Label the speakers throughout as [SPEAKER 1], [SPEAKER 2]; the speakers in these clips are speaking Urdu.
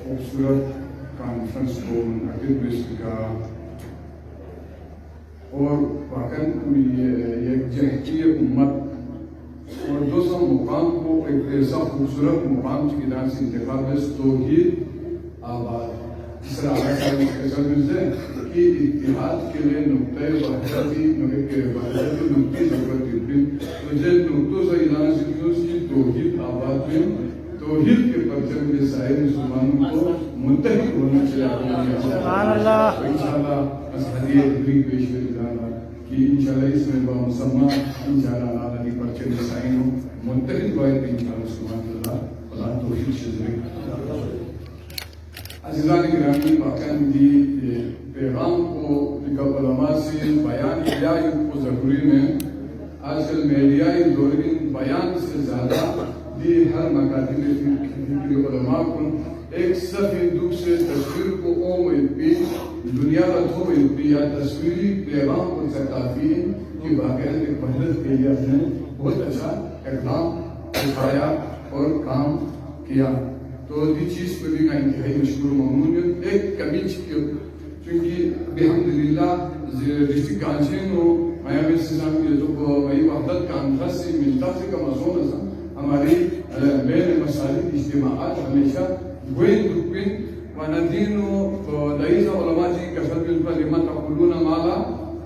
[SPEAKER 1] خوبصورت کانفرنس کو منعقد ہوئے اس کا اور واقعاً یکجہتی امت اور دوسرا مقام کو ایک ایسا خوبصورت مقام کی جان سے انتخاب ہے توحید آباد جس طرح آگاہ صاحب سے کہ اتحاد کے لیے نقطۂ وحدتی نقطۂ ضرورت ہے مجھے نقطوں سے اعلان سے توحید آباد میں توحید کے پرچم کے سائے مسلمانوں کو متحد ہونا چاہیے انشاءاللہ ہدیہ تبریک پیش کرنا کہ انشاءاللہ اس میں بامسمہ انشاءاللہ اللہ علی پرچم کے سائے متحد واحد انشاءاللہ سبحان اللہ اللہ توحید شجرے عزیزان گرامی واقعاً دی پیغام کو علماء سے بیان کیا کو ضروری میں آج کل میڈیائی دورین بیان سے زیادہ دی ہر مکاتب علماء کو ایک صف ہندو سے تصویر کو دنیا کا دھو یا تصویری پیغام کو ثقافی کی واقعہ ایک محنت کے لیے اپنے بہت اچھا اقدام اٹھایا اور کام کیا تو دی چیز پر بھی میں انتہائی مشکور ممنون ہوں ایک کمی چونکہ الحمدللہ ڈسٹرکٹ کانچین ہو میامی سیزان کے جو وہی وحدت کانفرنس سے ملتا سے کا مضمون ہے ہماری بین مساجد اجتماعات ہمیشہ گوئن دکھوئن وندین و لئیز علماء جی کسر بالفا لما تقولون مالا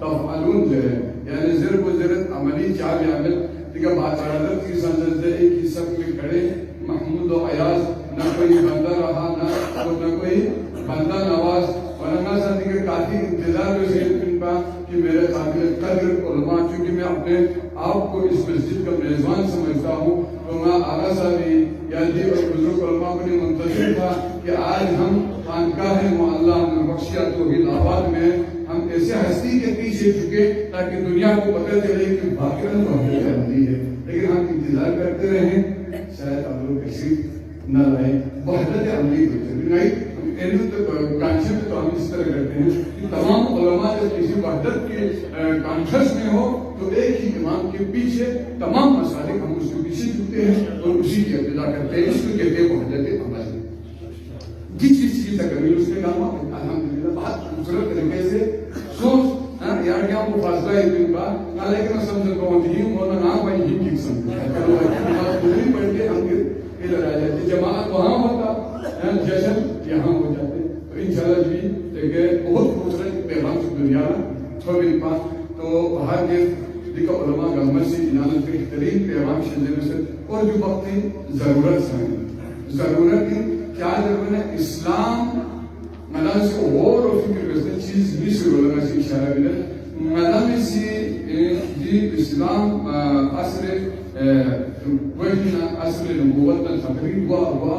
[SPEAKER 1] تفعلون جرے یعنی زر و زرت عملی چار عمل دیکھا بات عرادت کی سنجد ہے ایک ہی سب میں کھڑے محمود و عیاض نہ کوئی بندہ رہا نہ کوئی بندہ نواز ورنہ ساتھی کے کافی انتظار میں سے کہ میرے قابل قدر علماء چونکہ میں اپنے آپ کو اس مسجد کا میزبان سمجھتا ہوں تو میں آغا صاحبی یا دی اور بزرگ علماء کو منتظر تھا کہ آج ہم خانقاہ معلیٰ بخشیہ توحید آباد میں ہم ایسے ہستی کے پیچھے چکے تاکہ دنیا کو پتہ چلے کہ باقیاً توحید عملی ہے لیکن ہم انتظار کرتے رہیں شاید آپ لوگ کسی نہ رہے وحدت عملی کو نہیں کانشن تو ہم اس طرح کرتے ہیں کہ تمام علماء جب کسی وحدت کے کانفرنس میں ہو تو ایک ہی امام کے پیچھے تمام مسالک ہم اس کے پیچھے جھکتے ہیں اور اسی کی ابتدا کرتے ہیں اس کو کہتے ہیں وحدت عمل جس چیز کی تکمیل اس کے نام الحمدللہ بہت خوبصورت طریقے سے سوچ یار کیا وہ فاصلہ ہے دن بعد نہ لیکن سمجھ کو ہی ہونا نہ بھائی ہی ٹھیک سمجھ پوری پڑھ کے ہم ادھر آ جاتے جماعت وہاں ہوتا جشن یہاں ہو جاتے تو انشاءاللہ جی دیکھیں بہت خوبصورت پیغام سے دنیا چھوڑی پاس تو وہاں کے دیکھا علماء گلمت سے انانت بہترین پیغام شجر سے اور جو وقت ضرورت سے ضرورت کیا ضرورت ہے اسلام مدام سے اور فکر کرتے چیز بھی سے علماء سے اشارہ ملے مدام سے جی اسلام عصر وحینا عصر نبوت تقریب ہوا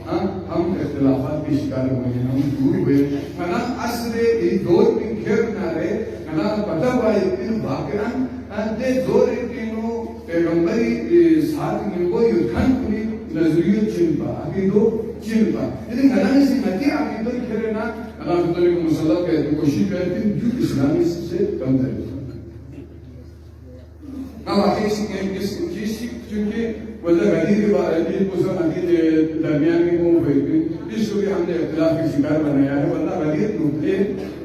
[SPEAKER 1] ہم اختلافات کے شکار ہوئے ہیں ہم دور ہوئے مدام عصر دور میں گھر نہ رہے مدام پتہ بائی ان واقعاً دے دور انو پیغمبری ساتھ میں وہ یدھن پوری نظریہ چنپا عقیدو چنپا لیکن مدام سے مدی عقیدو کھرے نا اللہ تعالیٰ کو مسئلہ کہتے کوشش کرتے ہیں جو اسلامی سے کم دے نا واقعی سی کس چیز چونکہ وزر غدیر کے بارے میں پوزر غدیر درمیان میں وہ ہوئے تھے اس کو بھی ہم نے اختلاف کی شکار بنایا ہے ورنہ غدیر نقطے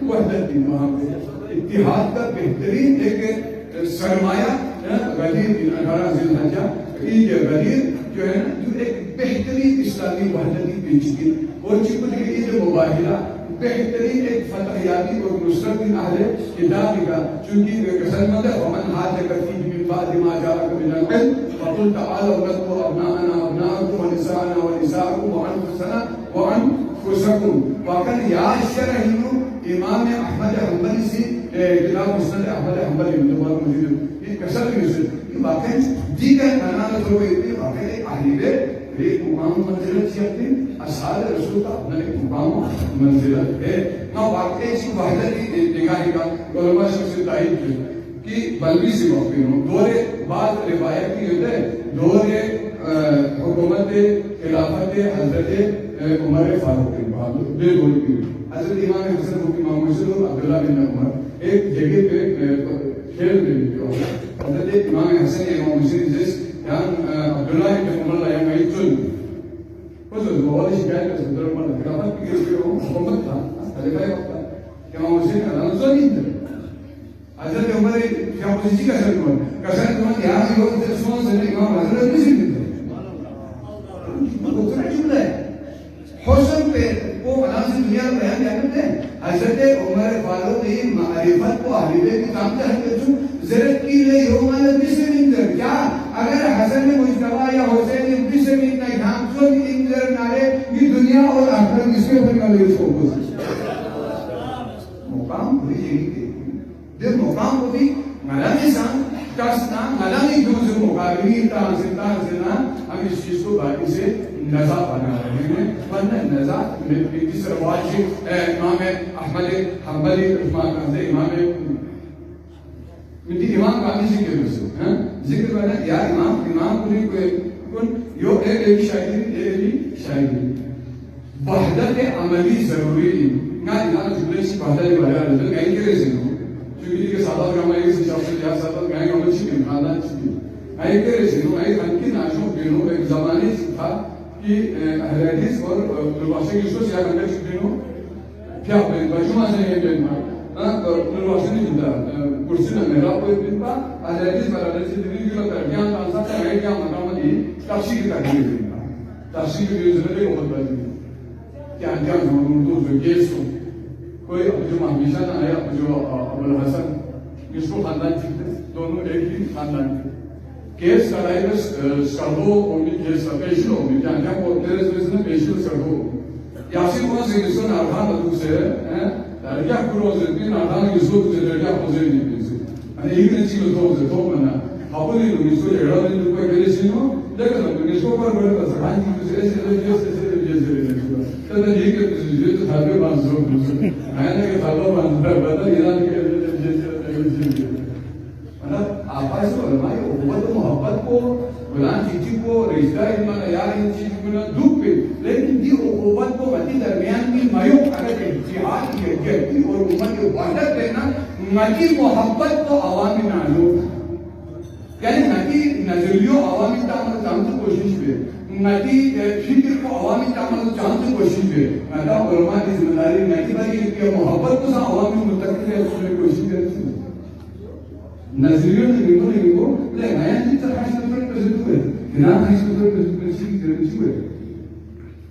[SPEAKER 1] وحدت دین وہاں پہ اتحاد کا بہترین ایک سرمایہ غدیر دین 18 ذی الحجہ عید غدیر جو ہے نا جو ایک بہترین اسلامی وحدتی پیش کی اور چکل کے عید مباہلہ بہترین ایک فتحیاتی اور نصرت اہل کتاب کا چونکہ قسم مند ہے ومن حاجہ فیہ من بعد ما جاءک من العلم فقل تعالوا نذكر ابناءنا وابناءكم ونساءنا ونساءكم وانفسنا وانفسكم وكان ياشرحين امام احمد حنبلی سے کتاب مسند احمد حنبلی متواتر مجید یہ کسر کی نسل یہ واقعی دیگر قناعت ہوئے واقعی اہل بیت ایک مقام منزلت چاہتے اصحاب رسول کا اپنا ایک مقام منزلت ہے نا واقعی اس وحدت کی نگاہی کا علماء شخص تائید کی کہ بلوی سے موقع ہوں دورے بعض روایت کی ہوتا ہے دورے حکومت خلافت حضرت عمر فاروق بہادر بے دور کی حضرت امام حسن مفتی محمد صلی عبداللہ بن عمر ایک جگہ پہ کھیل میں حضرت امام حسن امام حسین جس عبداللہ بن عمر Pues los jugadores shikai que se entraron para la que حکومت تھا خلیفہ وقت تھا کہ امام حسین کا نام تو نہیں تھا حضرت عمر کیا پوزیشن کا سر کون کسر کون یہاں بھی وہ سون سے امام حضرت نہیں سکتے وہ کتنا جملہ ہے حسن پہ وہ مناظر دنیا میں بیان کیا کرتے ہیں حضرت عمر فاروق نے معرفت کو حلیبے کی کام کر کے زرت کی لے یوم البسم اندر کیا اگر حسن مجتبی یا حسین بسم اندر ہمسو اندر نارے یہ دنیا اور آخرت اس کے اوپر نہ لے اس کو مقام بری جگہ کے دل مقام کو بھی ملامی سان کسنا ملامی دوز مقابلی تانزنا ہم اس چیز کو باقی سے نزا بنا رہے ہیں ورنہ نزا جس رواج سے امام احمد حنبلی امام مدی امام کا بھی ذکر ہے ذکر کرنا یا امام کو یو ایک شاعری وحدت عملی ضروری نہ جملے سے وحدت والا رجل گائیں کرے سے چونکہ کے ساتھ ہم ایک سے شخص یا ساتھ گائیں عمل سے خاندان سے گائیں کرے سے نو ایک ان کی ناشوں دینوں ایک زمانے سے تھا کہ اہل حدیث اور لواشے کی سوچ یا اندر سے دینوں کیا بجما سے یہ بننا لواشے نہیں جدا کرسی میں میرا کوئی بن پا اہل حدیث پر اہل سے دینوں کی لگتا ہے کیا انسان ہے کیا مقام دی تفسیر کا دین تفسیر کی ضرورت ہے بہت بڑی کیا کیا جو گیس ہو کوئی جو ہمیشہ نہ آیا جو ابو الحسن اس کو خاندان چکتے دونوں ایک ہی خاندان کے کیس کرائی سکردو ہوگی کیس پیشل ہوگی کیا کیا وہ تیرے سے پیشل سکردو یاسین کو سے کسو نارخان بدو سے درگاہ کرو سے تین نارخان کسو سے درگاہ خوزے نہیں پیسے انہیں ایک نچی کو دو سے دو منا ہاپنی لوگ اس کو جڑا دن روپے کرے سینو دیکھا تو اس کو پر بڑے سکھان کی کسی ایسے تو یہ کہ یہ تو تھا بانزو میں نے کہ تھا بانزو بدل ایران کے مطلب آپس میں علماء اخوت و محبت کو فلان چیزی کو رشتہ ایمان یار ان چیز کو دکھ پہ لیکن دی اخوت کو مدی درمیان کی میوک اگر اتحاد کی جہتی اور امت کی وحدت دینا مدی محبت کو عوامی نازو یعنی مدی نظریوں عوامی تعمل جانتے کوشش پہ مدی فکر کو عوامی تعمل جانتے کوشش پہ مدی علماء کی ذمہ داری مدی بھائی کہ محبت کو سا عوامی متقل ہے اس میں کوشش کرتے ہیں نظریوں نے نگو نگو لے نیا چیز حاصل کرنے پر ضرورت ہے کنا حاصل کرنے پر ضرورت ہے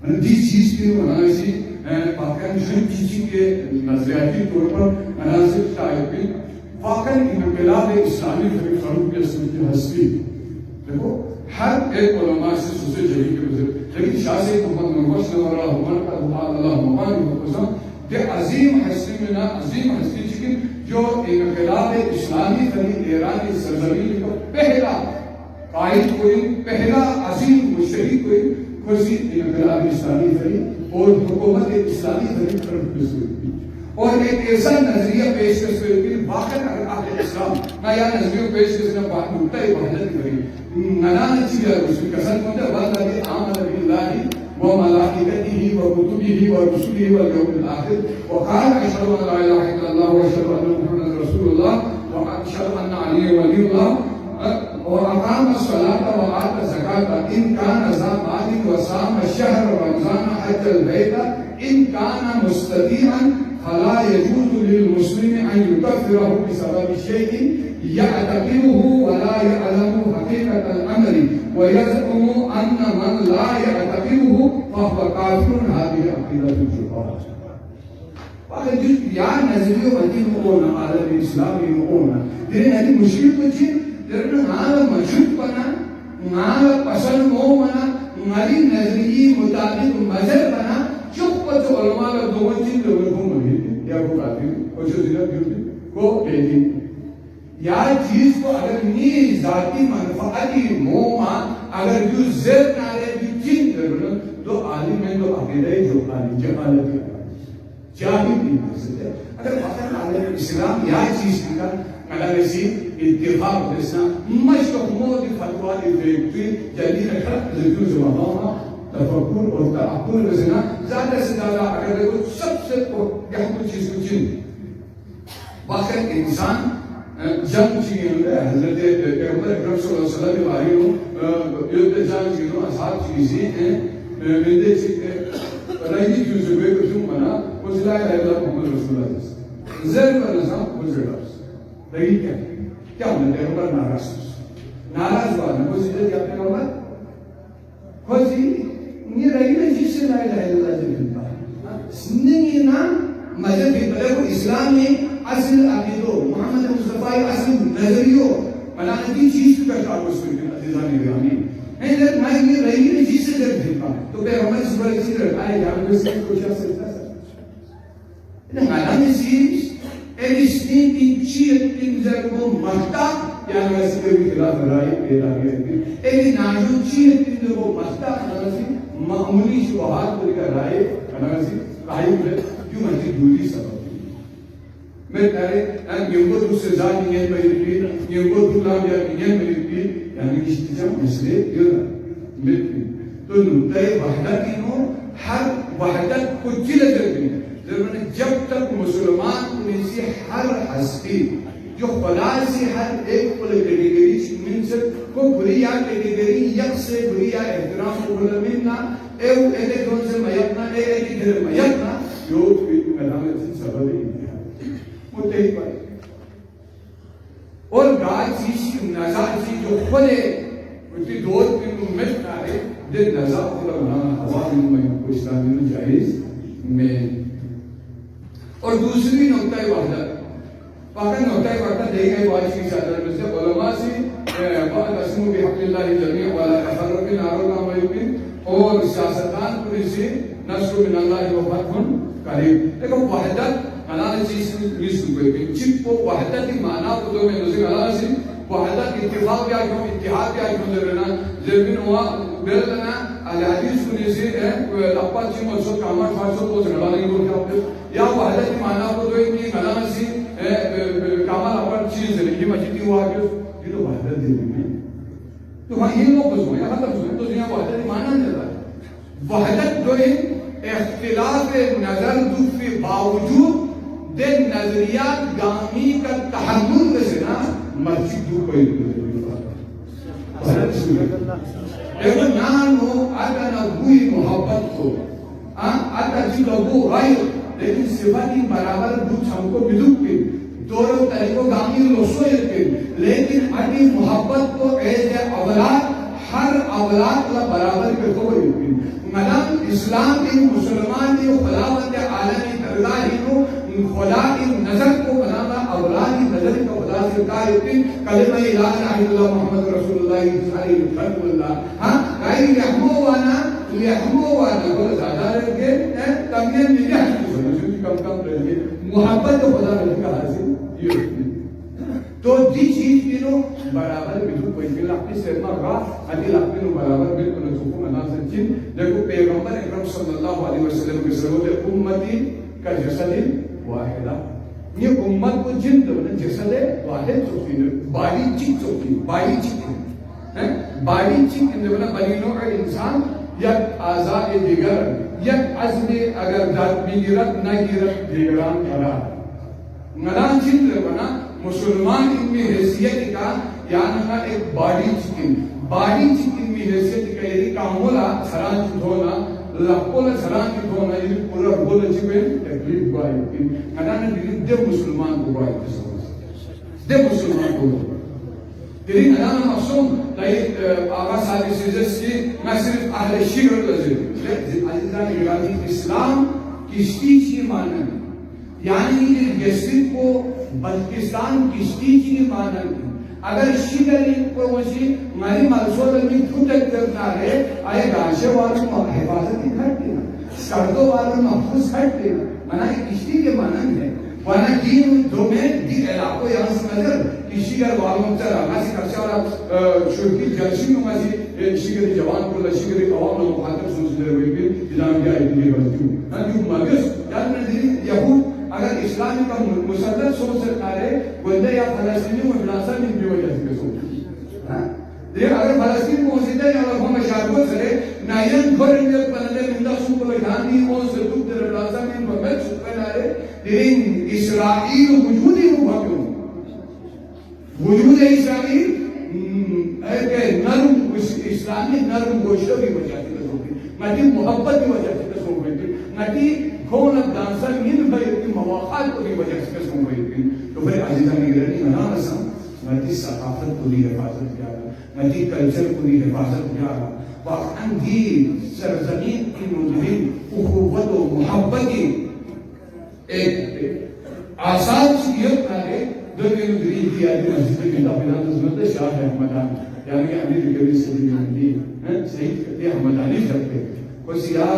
[SPEAKER 1] اور جس چیز کے مناسب واقعاً ہر چیز کے نظریاتی طور پر مناسب شاید بھی واقعاً انقلاب اسلامی فروغ کے اصل کی ہستی دیکھو ہر ایک علماء سے سوچے جہی کے بزرگ لیکن شاہ سے محمد منگوش نے والا عمر کا دعا اللہ مبارک قسم کہ عظیم ہستی میں نا عظیم ہستی چکن جو انقلاب اسلامی فری ایرانی سرزمین کا پہلا قائد کوئی پہلا عظیم مشتری کوئی انقلاب اسلامی فری اور حکومت اسلامی فری طرف پیش ہوئی اور ایک ایسا نظریہ پیش کرتے ہوئے واقعا اگر آپ اسلام نہ یا نظریہ پیش کرنا بات نکتا ہے وحدت کری ننان چیز ہے اس کی قسم کونتا ہے والذی آمن باللہ وملائكته وكتبه ورسله واليوم الآخر وقال أشهد أن لا إله إلا الله وأشهد أن محمدا رسول الله وأشهد أن عليا ولي الله وأقام الصلاة وآتى الزكاة إن كان ذا مال وصام الشهر رمضان حج البيت إن كان مستطيعا فلا يجوز للمسلم أن يكفره بسبب شيء يعتقده ولا يعلم حقيقة الأمر ويزعم أن من لا يعتقده فهو كافر هذه عقيدة الجهال. وقد يا نزلوا بدينون على الإسلام يقولون لأن هذه مشكلة جدا لأن هذا مشروط بنا هذا پسند مو بنا ہماری نظریے مطابق مذہب بنا چپ تو علماء دو چیز لوگوں کو ملی یا وہ کافی اور جو ضلع کو کہتی یا چیز کو اگر نی ذاتی منفعتی موما اگر جو زر نارے جو چین کرنا تو عالم ہے تو عقیدہ جو عالم جہالت جاہل نہیں کر سکتے اگر واقعا عالم اسلام یا چیز کا ملابسی اتفاق دسنا مشہور فتوا دیکھتی جدید خلق ذکر زبانہ تفکر اور تعقل بزنا زیادہ سے زیادہ اگر دیکھو سب سے یہاں چیز کو چین واقعا انسان جنگ چیزیں حضرت پیغمبر اکرم صلی اللہ علیہ وسلم کے بارے میں یہ جنگ چیزوں اصحاب چیزیں ہیں مندے چکے رہی جو زبے کو جو منا وہ لا الہ الا محمد رسول اللہ زر پر نظام گزر رہی کیا ہونا پیغمبر ناراض بات ہے وہ زیادہ کیا پیغمبر خوزی یہ رہی نا جس سے لا الہ الا اللہ جنتا سننی نا مذہبی بلکہ اسلام میں اصل عقیدو محمد مصطفیٰ اصل نظریو ملانتی چیز کا تعلق کرتے ہیں عزیزان گرامی ہے جب میں یہ رہی نا جس سے جب دیکھا تو پیغمبر اس پر اسی طرح آئے جہاں میں سے کچھ ایسا ملانی چیز ایلیسٹین کی چیت انزر کو مہتا یعنی ویسے کوئی خلاف رائے پیدا گئے ایلی ناجو چیت انزر کو مہتا معمولی شبہات کو لکھا رائے قائم ہے کیوں مجھے دوری سبب میں کہہ رہے یہ کو سے ذات نہیں ہے یہ کو کلام یا نہیں ہے یعنی کسی جب مسئلے ملتی تو نقطۂ وحدت انہوں ہر وحدت کو چلے جاتی ہے جب تک مسلمان میں سے ہر ہستی جو خدا سے ہر ایک کو کیٹیگری من سے کو بھریا کیٹیگری یک سے بھریا احترام کو بلمنا ایو ایلے دون سے میتنا ایلے گھر میتنا جو علامت سے سبب انتہا متحد پائے اور گاہ چیزی نظار چیز جو خودے اسی دور کی امت کارے دے نظار خدا بنانا حوام میں کو اسلامی میں جائز میں اور دوسری نقطۂ وحدت واقعی نقطۂ وحدت دیکھ گئے واجی کی صدر میں سے علماء سے بعد اسمو بحق اللہ جميع والا تفرق نارو نام یقین اور سیاستان پوری سے نصر من اللہ و فتح قریب دیکھو وحدت حلال چیز نیست کوئی بھی چپ کو وحدت کی معنی کو تو میں دوسرے حلال سے وحدت اتفاق یا کیوں اتحاد یا کیوں درنا زمین ہوا بیلنا الحدیث کو نیسے لپا چیم اور سو کامت فارسو کو سنبھالی کو کیا یا وحدت کی معنی کو تو ایک حلال سے کامل اپر چیز زندگی مجھتی ہوا کہ یہ تو وحدت دے بھی تو وہاں یہ لوگ بزو یا ختم سو تو یہاں وحدت کی معنی نہیں رہا وحدت جو ہے اختلاف نظر دوفی باوجود دے نظریات گامی کا تحمل میں سے نا مسجد جو کوئی ایون نانو آتا نبوی محبت کو آتا جی لبو غیر لیکن صفاتی برابر دو ہم کو بدوک کے دورو طریقوں گامی رسویت کے لیکن آتی محبت کو ایز اولاد ہر اولاد کا برابر کے ہوئے مدام اسلام کی مسلمان کی خداوند عالمی درگاہی کو خدا کی نظر کو بنانا اولاد کی نظر کا خدا سے کہا یقین کلمہ لا الہ الا اللہ محمد رسول اللہ علیہ وسلم اللہ ہاں غیر یحمو وانا بہت زیادہ رہ کے تمہیں مجھے حقیقی کم رہ گے محبت کو خدا رہے کا حاصل یہ تو دی چیز کی نو برابر بلو کوئی کہ اپنی سرما راہ عدل اپنی برابر بالکل نسوکو مناظر چین دیکھو پیغمبر اکرم صلی اللہ علیہ وسلم کے سرود امتی کا جسد واحدہ یہ امت کو جن دو جسد واحد چوکی باڈی چک چوکی باڈی چک باڈی چک اندر بنی نوع انسان یک آزاد دیگر یک عزم اگر ذات میگیرد نگیرد دیگران کرا مدان چن بنا مسلمان ان میں حیثیت کا یعنی ایک باڈی چکن میں حیثیت کا یہ کامولا سران چی دھونا لپولا سران چی دھونا یہ پورا بولا چکے تکلیف گوائی کی مدانا دیکھیں دے مسلمان کو گوائی کی سمجھ دے مسلمان کو دیکھیں مدانا مقصوم آغا صاحب سیزس کی میں صرف اہل شیعر لازم عزیزان گرامی اسلام کشتی چی مانا ہے یعنی یسرب کو بلکستان کشتی چی مانا ہے اگر شیگر کو وشی ماری مالسول میں تھوٹک کرنا ہے آئے گاشے والوں حفاظتی کھٹ دینا سردوں والوں محفوظ کھٹ دینا مانا کشتی کے مانا ہے وانا دین دو میں دی علاقوں یہاں سے نظر شیگر والوں چلا ماسی کرشا والا شرکی جلشی میں ماسی شیگر جوان کو شیگر عوام لوگ مخاطب سنسلے ہوئے بھی جناب کیا اتنی بلکیوں جو مگس یعنی یہود اگر اسلامی کا مسلط سوچ سکتا ہے بندے یا فلسطینی میں فلاسہ نہیں بھی وجہ سے سوچ لیکن اگر فلسطین کو سیدھے یا لگوں میں شارکو سرے نائن گھر انجل پنلے مندہ سوکو لگانی اون سے دکھ در فلاسہ میں محمد سکتا ہے لیکن اسرائیل وجودی ہوا کیوں وجود اسرائیل ایک نرم اسلامی نرم گوشتوں کی وجہ سے میں نتی محبت کی وجہ سے قسم ہوئی تھی، نتی کھون دانسا نیند بھائی تھی مواقع کو کی وجہ سے قسم ہوئی تھی. تو پھر عزیزان گرانی منا رسم نتی ثقافت کو دی حفاظت کیا رہا، نتی کلچر کو دی حفاظت کیا رہا. واقعاً دی سرزمین کی مدرین اخوت و محبت کی ایک آسان چیت نارے دنیا مدرین کی آدھی مسجد کی تابدان تزمت شاہ احمدان یعنی امیر کبھی صدی مندی صحیح کرتے احمدانی کرتے وسیعہ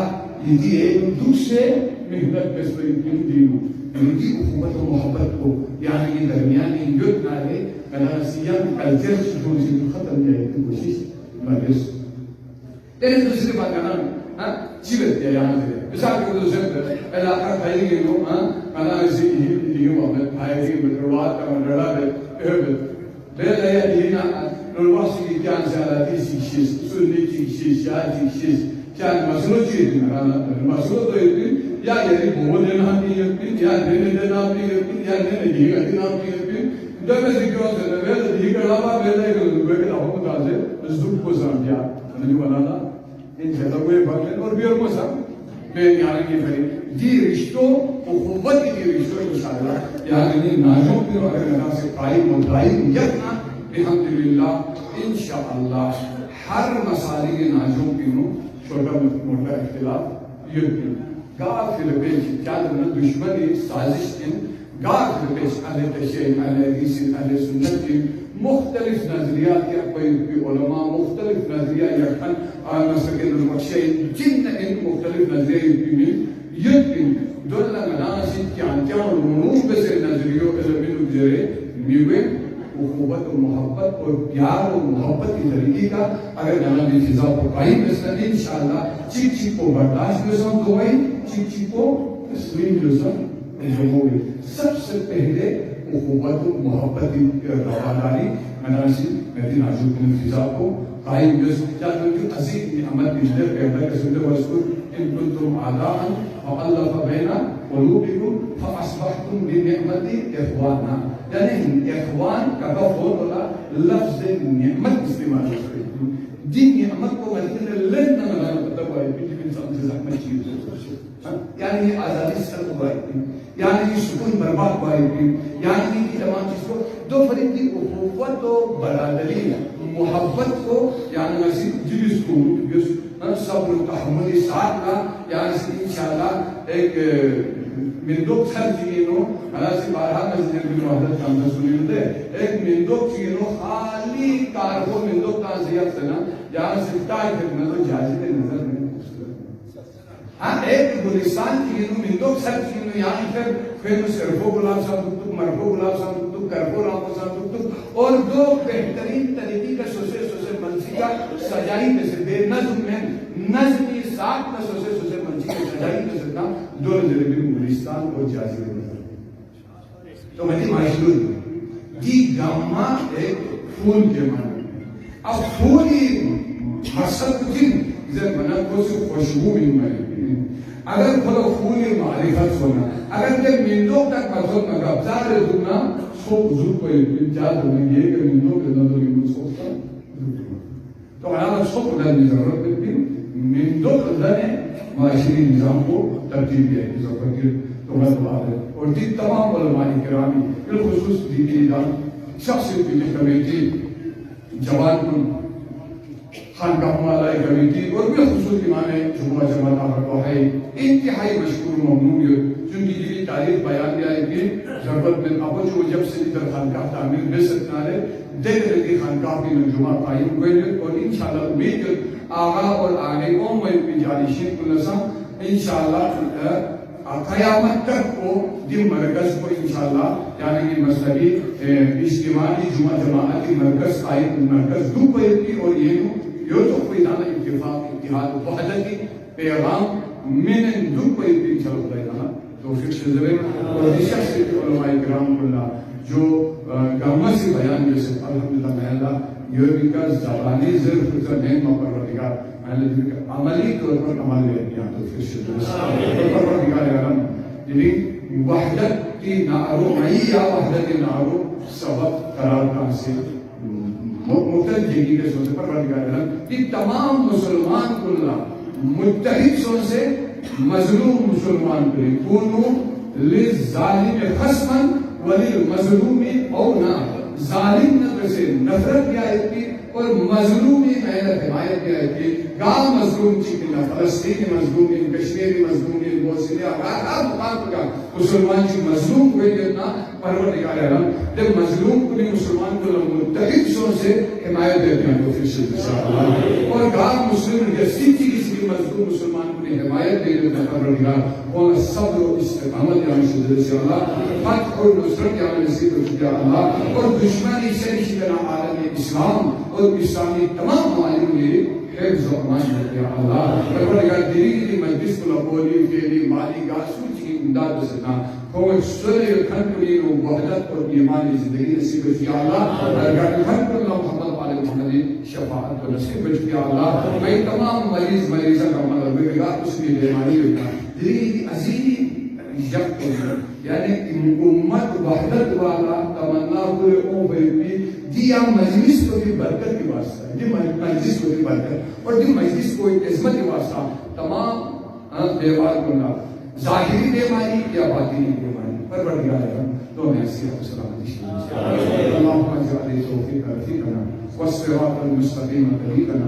[SPEAKER 1] یہ دی ایک دوسرے محبت بسوئی کیوں دینوں یعنی اخوت و محبت کو یعنی یہ درمیانی یوت نارے کنا سیام کلچر شکون سے ختم جائے کی کوشش مدرس تیرے دوسرے بات کنا جیبت یا یہاں سے مثال کے دوسرے علاقہ کھائی گئی لو کنا اسی یہ محبت بھائی کی مدروات کا مدرہ بے لیا دینا نرواسی کی کیان سے آلاتی سیکشیز سنی سیکشیز شاہ سیکشیز کیان مسئلو چیز مسئلو تو ایتن یا یعنی بہت دینا ہمی یکن یا دینے دینا ہمی یکن یا دینے دیگا دینا ہمی یکن دو میں ذکر ہوتے ہیں ویل دیگر لابا ویل ہے کہ ویل حکم تازے زدوک کو سامجھا نجو بنانا ان جیسا کوئی بھاگلیں اور بیور کو سام میں یہاں کی پھری دی رشتوں اخوت کی دی رشتوں انشاءاللہ یعنی ناجوں کی اگر نگاہ سے قائم و دائم یکنا بحمدللہ انشاءاللہ ہر مسائل ناجوں کی نو چھوٹا موٹا اختلاف یکن گار فلپیش کیا دنیا دشمنی سازش ان گار فلپیش اہل تشیع اہل حدیث اہل سنت کی مختلف نظریات یا کوئی علماء مختلف نظریہ یکن مسکن المقشین جن ان مختلف نظریہ یکن یکن دولنا مناسب کیان علوم بسے نظریوں علمین اگزرے میوے اخوت و محبت اور پیار و محبت کی طریقے کا اگر جانا بھی فضا کو قائم بسن انشاءاللہ چیک چیک کو برداشت بسن دوائی چیک چیک کو تسلیم بسن جمعوی سب سے پہلے اخوت و محبت کی رواداری مناسب مدین عجوب من فضا کو قائم بسن جانا جو عزیز نعمت بجلر کہتا کہ سنتے واسکر ان کنتم عداءً فَأَلَّفَ بَيْنَ قُلُوبِكُمْ فَأَصْبَحْتُمْ بِنِعْمَتِ إِخْوَانًا یعنی اخوان کا بہت بڑا لفظ نعمت استعمال کرتے ہیں. دین نعمت کو مدینہ لن نہ مطلب ہے کہ انسان سے زحمت چیز ہے یعنی یہ آزادی سر ہوا ہے یعنی یہ سکون برباد ہوا ہے یعنی یہ تمام چیز کو دو فرید کی اخوت و برادری محبت کو یعنی نصیب جلس کو صبر و تحمل ساتھ کا یعنی انشاءاللہ ایک مندوق سر چیئنو حالاسی بارہا نزدیل بن وحدت کامتا سنی ہوتے ایک مندوق چیئنو خالی کارکو مندوق کا زیاد سنا جہاں سفتائی خدمت و جائزت نظر میں ہاں ایک گلستان چیئنو مندوق سر چیئنو یہاں پھر فیمس کرفو گلاب صاحب دکتک مرفو گلاب صاحب دکتک کرفو رامو صاحب دکتک اور دو بہترین طریقی کا سوسے منسی کا سجائی میں سے بے نظم میں نظمی ساتھ میں سوسے منسی کا سجائی میں سے دو نظر بھی گلستان اور جازی میں نظر تو میں نے معاشلون دی گاما ایک پھول کے معنی اب پھولی حسد جن زر بنا کو سے خوشبو میں مانے اگر کھلو پھولی معرفت ہونا اگر جب مندوق تک پسند میں قبضار رہتنا سوک زود کو انجاد ہونے یہ کہ مندوق کے نظر میں سوکتا تو ہمارا سوک لازمی ضرورت بھی مندوق لنے معاشری نظام کو ترتیب دیا ہے فکر تو میں بات ہے اور دی تمام علماء کرامی بالخصوص دینی ادارہ شخصیت کی کمیٹی جوان کو خانقاہ مالائی کمیٹی اور بالخصوص امام جمعہ جماعت آفرکو ہے انتہائی مشکور و ممنون چونکہ یہ تاریخ بیان دیا ہے کہ ضرورت بن ابو جو جب سے ادھر خانقاہ تعمیر بے سکتا ہے دیکھ رہے کہ خانقاہ کی جمعہ قائم ہوئے اور انشاءاللہ امید آغا اور آگے قوم میں جانشین کو نسا انشاءاللہ قیامت تک کو دن مرکز کو انشاءاللہ یعنی کہ مذہبی اجتماعی جمعہ جماعتی مرکز قائم مرکز دو پیتی اور یہ تو کوئی دانا اتفاق اتحاد و وحدتی پیغام من دو پیتی چلو دینا تو پھر شزرے اور دیشہ سے علماء کرام اللہ جو گامہ سے بیان جیسے الحمدللہ محلہ یہ کا زبانی ظرف کا نعمہ پروردگار عملی طور پر عمل لیا تو پھر شزرے پروردگار عالم یعنی وحدت کی نعرو معیہ وحدت نعرو سبب قرار کا سے مختلف جگہ کے سوچے پروردگار عالم کہ تمام مسلمان کلہ متحد سو سے مظلوم مسلمان پر کونو للظالم خصما وللمظلوم اونا، ظالم نہ سے نفرت کی آیت کی اور مظلومی محنت حمایت کی آیت کی. گاہ مظلوم چکنا فلسطینی مظلومی، کشمیری مظلومی، بوسنیا ہر مقام پر مسلمان چی مظلوم ہوئے جتنا پروردگار عالم جب مظلوم کو بھی مسلمان کو متحد سو سے حمایت دیتے ہیں تو پھر سے انشاءاللہ. اور گاہ مسلم جسی چیز کی مظلوم مسلمان کو بھی حمایت دے دیتے ہیں پروردگار اور صبر و استقامت یعنی شدت سے اللہ فتح اور نصرت یعنی نصیب و اللہ اور دشمنی سے رشتنا عالم اسلام اور اسلامی تمام ممالک میں حفظ و امان ہے یا اللہ. پروردگار دلی مجلس کو لبولی کے لیے مالی گاسو کی امداد سنا اور سورے کھنڈی و وحدت اور ایمانی زندگی نصیب یا اللہ. پروردگار کھنڈ اللہ محمد علیہ محمد شفاعت و نصیب یا اللہ. میں تمام مریضوں کا مدد بگا اس کی بیماری ہوتا دلی عظیم یک یعنی امت وحدت والا تمنا پورے او بے دیا مجلس کو بھی برکت کی واسطہ ہے، دی مجلس کو بھی برکت اور دی مجلس کو عظمت کی واسطہ تمام دیوار کو نہ ظاہری بیماری یا باطنی بیماری پروردگار ہے تو میں اس کی سلامتی اللهم اجعل توفیق رفیقنا والصراط المستقیم طریقنا